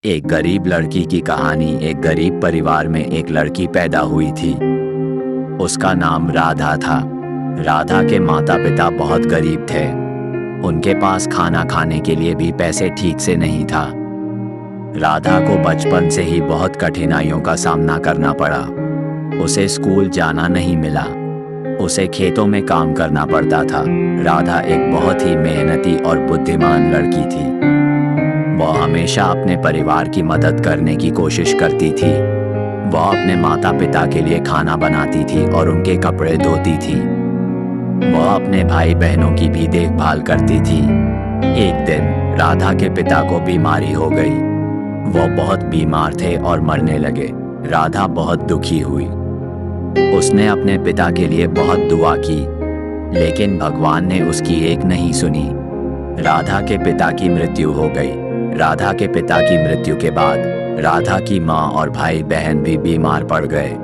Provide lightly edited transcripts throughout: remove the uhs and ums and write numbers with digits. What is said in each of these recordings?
एक गरीब लड़की की कहानी। एक गरीब परिवार में एक लड़की पैदा हुई थी। उसका नाम राधा था। राधा के माता पिता बहुत गरीब थे। उनके पास खाना खाने के लिए भी पैसे ठीक से नहीं था। राधा को बचपन से ही बहुत कठिनाइयों का सामना करना पड़ा। उसे स्कूल जाना नहीं मिला। उसे खेतों में काम करना पड़ता था। राधा एक बहुत ही मेहनती और बुद्धिमान लड़की थी। वह हमेशा अपने परिवार की मदद करने की कोशिश करती थी। वह अपने माता पिता के लिए खाना बनाती थी और उनके कपड़े धोती थी। वह अपने भाई बहनों की भी देखभाल करती थी। एक दिन राधा के पिता को बीमारी हो गई। वह बहुत बीमार थे और मरने लगे। राधा बहुत दुखी हुई। उसने अपने पिता के लिए बहुत दुआ की, लेकिन भगवान ने उसकी एक नहीं सुनी। राधा के पिता की मृत्यु हो गई। राधा के पिता की मृत्यु के बाद राधा की माँ और भाई बहन भी बीमार पड़ गए।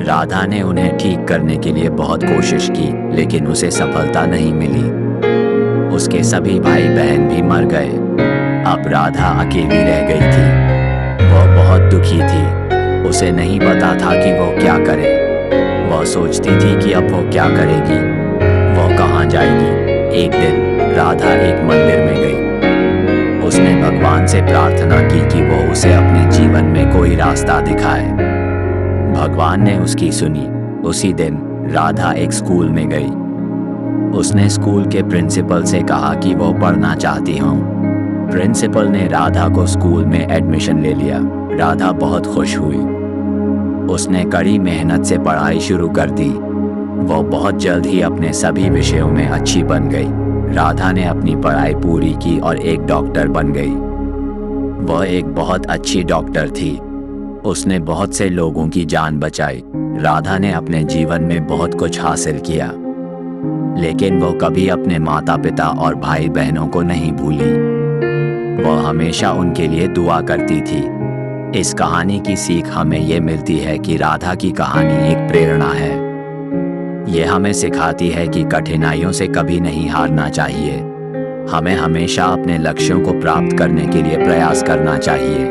राधा ने उन्हें ठीक करने के लिए बहुत कोशिश की, लेकिन उसे सफलता नहीं मिली। उसके सभी भाई बहन भी मर गए। अब राधा अकेली रह गई थी। वह बहुत दुखी थी। उसे नहीं पता था कि वो क्या करे। वह सोचती थी कि अब वो क्या करेगी, वो कहाँ जाएगी। एक दिन राधा एक मंदिर में गई। उसने भगवान से प्रार्थना की कि वो उसे अपने जीवन में कोई रास्ता दिखाए। भगवान ने उसकी सुनी। उसी दिन राधा एक स्कूल में गई। उसने स्कूल के प्रिंसिपल से कहा कि वो पढ़ना चाहती हूँ। प्रिंसिपल ने राधा को स्कूल में एडमिशन ले लिया। राधा बहुत खुश हुई। उसने कड़ी मेहनत से पढ़ाई शुरू कर दी। वो बहुत जल्द ही अपने सभी विषयों में अच्छी बन गई। राधा ने अपनी पढ़ाई पूरी की और एक डॉक्टर बन गई। वह एक बहुत अच्छी डॉक्टर थी। उसने बहुत से लोगों की जान बचाई। राधा ने अपने जीवन में बहुत कुछ हासिल किया, लेकिन वो कभी अपने माता पिता और भाई बहनों को नहीं भूली। वह हमेशा उनके लिए दुआ करती थी। इस कहानी की सीख हमें ये मिलती है कि राधा की कहानी एक प्रेरणा है। ये हमें सिखाती है कि कठिनाइयों से कभी नहीं हारना चाहिए। हमें हमेशा अपने लक्ष्यों को प्राप्त करने के लिए प्रयास करना चाहिए।